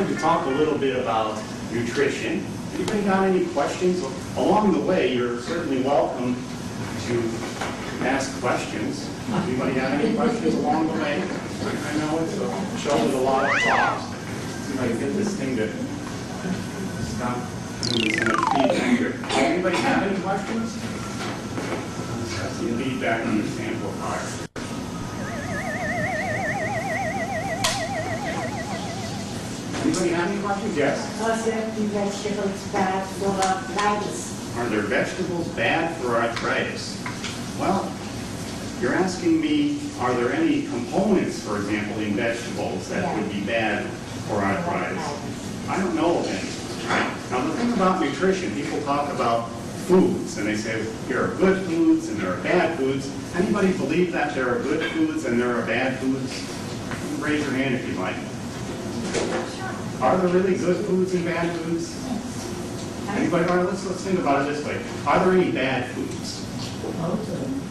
wanted to talk a little bit about nutrition. Anybody got any questions? Along the way, you're certainly welcome to ask questions. Anybody have any questions along the way? I know it's a show with a lot of talks. See if I can get this thing to stop doing so much feedback here. Anybody have any questions? Some feedback on the sample fire. Anybody have any questions? Yes? Are certain vegetables bad for arthritis? Are there vegetables bad for arthritis? Well, you're asking me, are there any components, for example, in vegetables that would be bad for arthritis? I don't know of any. Right? Now, the thing about nutrition, people talk about foods, and they say there are good foods and there are bad foods. Anybody believe that there are good foods and there are bad foods? Raise your hand if you like. Are there really good foods and bad foods? Anybody? All right, let's think about it this way. Are there any bad foods? Loads of them.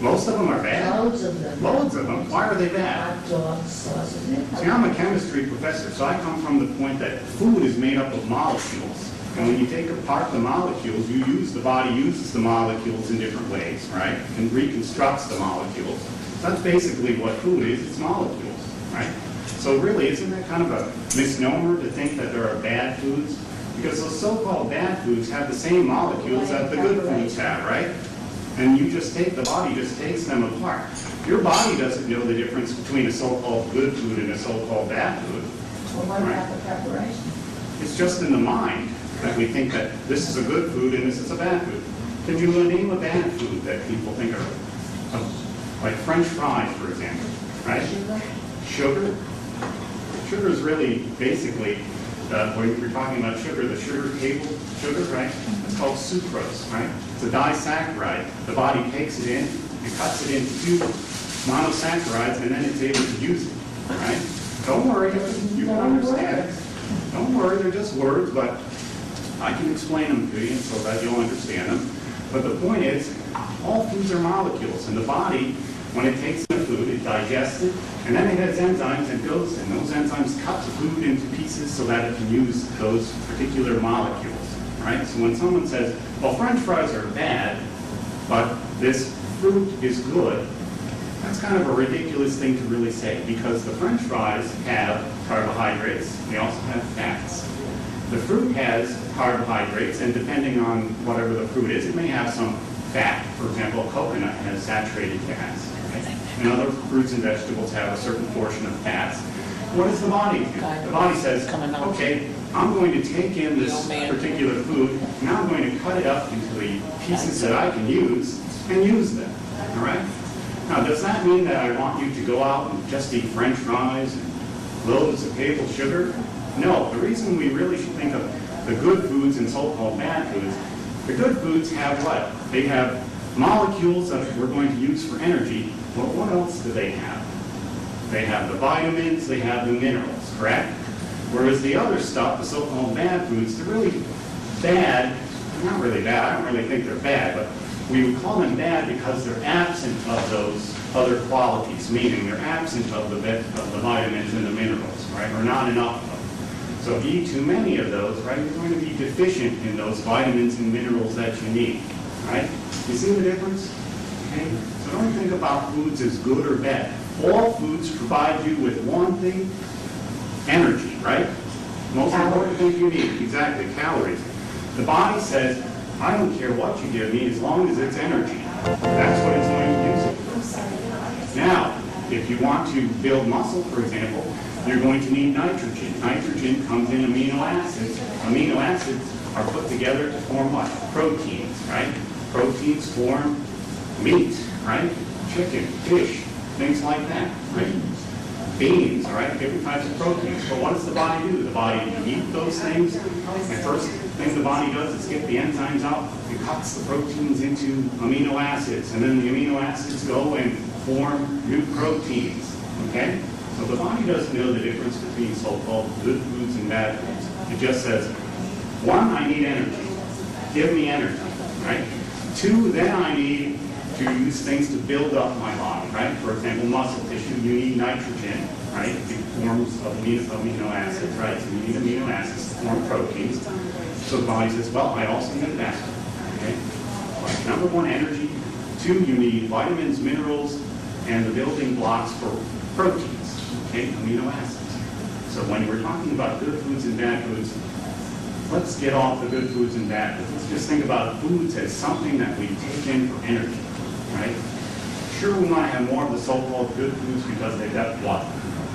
Most of them are bad? Loads of them. Loads of them? Why are they bad? Hot dogs, sausages. See, I'm a chemistry professor, so I come from the point that food is made up of molecules. And when you take apart the molecules, the body uses the molecules in different ways, right? And reconstructs the molecules. So that's basically what food is, it's molecules, right? So really, isn't that kind of a misnomer to think that there are bad foods? Because those so-called bad foods have the same molecules that the good foods have, right? And the body just takes them apart. Your body doesn't know the difference between a so-called good food and a so-called bad food. Well, what about the preparation? It's just in the mind that we think that this is a good food and this is a bad food. Can you name a bad food that people think of? Like French fries, for example, right? Sugar? Sugar is really basically, when you're talking about sugar, the sugar table sugar, right? It's called sucrose, right? It's a disaccharide. The body takes it in, it cuts it into monosaccharides, and then it's able to use it, right? Don't worry, you can understand it. Don't worry, they're just words, but I can explain them to you so that you'll understand them. But the point is, all foods are molecules, and the body, when it takes in the food, it digests it, and then it has enzymes and those enzymes cut the food into pieces so that it can use those particular molecules, right? So when someone says, well, French fries are bad, but this fruit is good, that's kind of a ridiculous thing to really say, because the French fries have carbohydrates, they also have fats. The fruit has carbohydrates, and depending on whatever the fruit is, it may have some fat. For example, coconut has saturated fats. And other fruits and vegetables have a certain portion of fats. What does the body do? The body says, okay, I'm going to take in this particular food, now I'm going to cut it up into the pieces that I can use and use them. All right? Now, does that mean that I want you to go out and just eat French fries and loads of table sugar? No. The reason we really should think of the good foods and so-called bad foods, the good foods have what? They have molecules that we're going to use for energy. Well, what else do they have? They have the vitamins, they have the minerals, correct? Whereas the other stuff, the so-called bad foods, they're really bad. Not really bad, I don't really think they're bad, but we would call them bad because they're absent of those other qualities, meaning they're absent of the vitamins and the minerals, right? Or not enough of them. So if you eat too many of those, right, you're going to be deficient in those vitamins and minerals that you need, right? You see the difference? Okay? So don't think about foods as good or bad. All foods provide you with one thing, energy, right? Most important thing you need, exactly, calories. The body says, I don't care what you give me as long as it's energy. That's what it's going to use. Now, if you want to build muscle, for example, you're going to need nitrogen. Nitrogen comes in amino acids. Amino acids are put together to form what? Proteins, right? Proteins form meat, right? Chicken, fish, things like that, right? Beans, all right? Different types of proteins. But what does the body do? The body eats those things. The first thing the body does is get the enzymes out. It cuts the proteins into amino acids. And then the amino acids go and form new proteins, okay? So the body doesn't know the difference between so-called good foods and bad foods. It just says, one, I need energy. Give me energy, right? Two, then I need to to use things to build up my body, right? For example, muscle tissue, you need nitrogen, right? It forms of amino acids, right? So you need amino acids to form proteins. So the body says, well, I also need that, okay? But number one, energy. Two, you need vitamins, minerals, and the building blocks for proteins, okay? Amino acids. So when we're talking about good foods and bad foods, let's get off the good foods and bad foods. Let's just think about foods as something that we take in for energy, right? Sure, we want to have more of the so-called good foods because they've got what?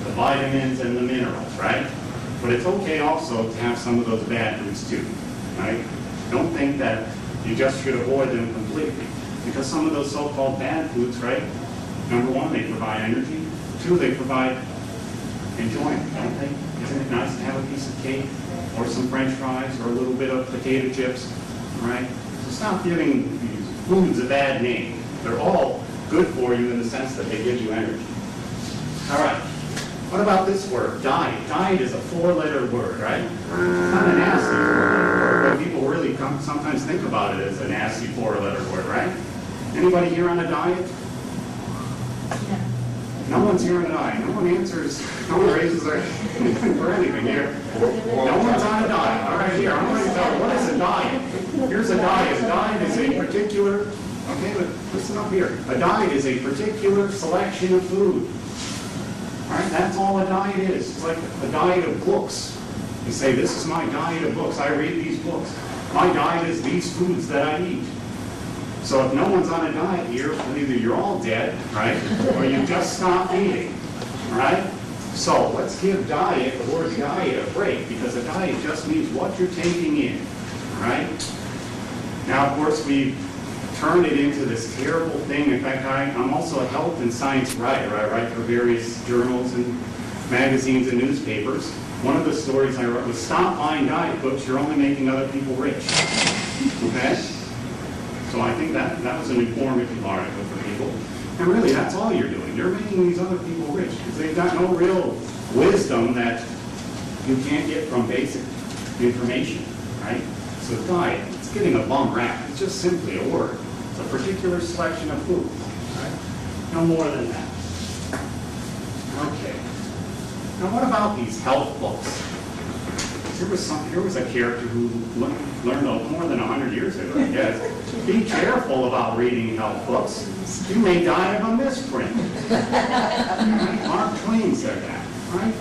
The vitamins and the minerals, right? But it's okay also to have some of those bad foods too, right? Don't think that you just should avoid them completely because some of those so-called bad foods, right? Number one, they provide energy. Two, they provide enjoyment, don't they? Isn't it nice to have a piece of cake or some French fries or a little bit of potato chips, right? So stop giving these foods a bad name. They're all good for you in the sense that they give you energy. All right. What about this word, diet? Diet is a four-letter word, right? It's not a nasty four-letter word, but people really sometimes think about it as a nasty four-letter word, right? Anybody here on a diet? No one's here on a diet. No one answers, no one raises their hand for anything here. No one's on a diet. All right, here, I'm going to tell you, what is a diet? Here's a diet. A diet is a particular, okay, but listen up here. A diet is a particular selection of food. All right, that's all a diet is. It's like a diet of books. You say, this is my diet of books. I read these books. My diet is these foods that I eat. So if no one's on a diet here, either you're all dead, right, or you just stopped eating, right? So let's give diet, the word diet, a break, because a diet just means what you're taking in, right? Now, of course, we turned it into this terrible thing. In fact, I'm also a health and science writer. I write for various journals and magazines and newspapers. One of the stories I wrote was, stop buying diet books, you're only making other people rich, okay? So I think that was an informative article for people. And really, that's all you're doing. You're making these other people rich because they've got no real wisdom that you can't get from basic information, right? So diet, it's getting a bum rap. It's just simply a word. It's a particular selection of food, right? No more than that. Okay. Now what about these health books? Here was a character who learned more than 100 years ago, I guess. Be careful about reading health books. You may die of a misprint. Right? Mark Twain said that, right?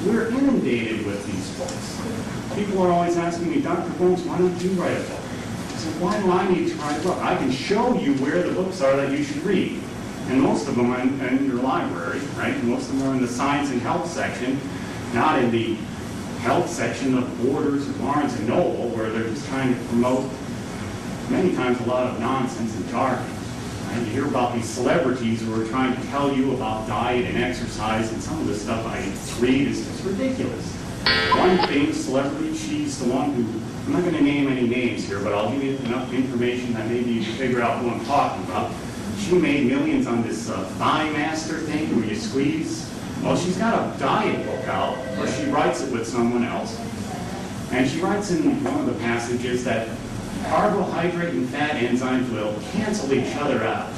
We're inundated with these books. People are always asking me, Dr. Holmes, why don't you write a book? I said, why do I need to write a book? I can show you where the books are that you should read. And most of them are in your library, right? Most of them are in the science and health section, not in the health section of Borders and Barnes and Noble, where they're just trying to promote many times a lot of nonsense and jargon. Right? You hear about these celebrities who are trying to tell you about diet and exercise, and some of the stuff I read is just ridiculous. One famous celebrity, she's the one who, I'm not going to name any names here, but I'll give you enough information that maybe you can figure out who I'm talking about. She made millions on this Thigh Master thing where you squeeze. Well, she's got a diet book out, or she writes it with someone else. And she writes in one of the passages that carbohydrate and fat enzymes will cancel each other out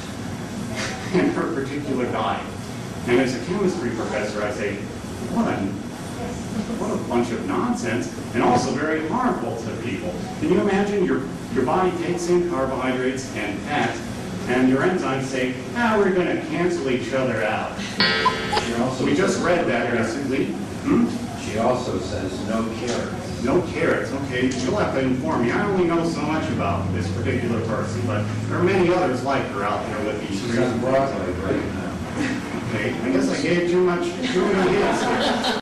in her particular diet. And as a chemistry professor, I say, what a bunch of nonsense, and also very harmful to people. Can you imagine your body takes in carbohydrates and fats, and your enzymes say, we're going to cancel each other out. We just read that recently. She also says no carrots. No carrots, okay. You'll have to inform me. I only know so much about this particular person, but there are many others like her out there with these. She's on Broadway right now. Okay, I guess I gave too many hints.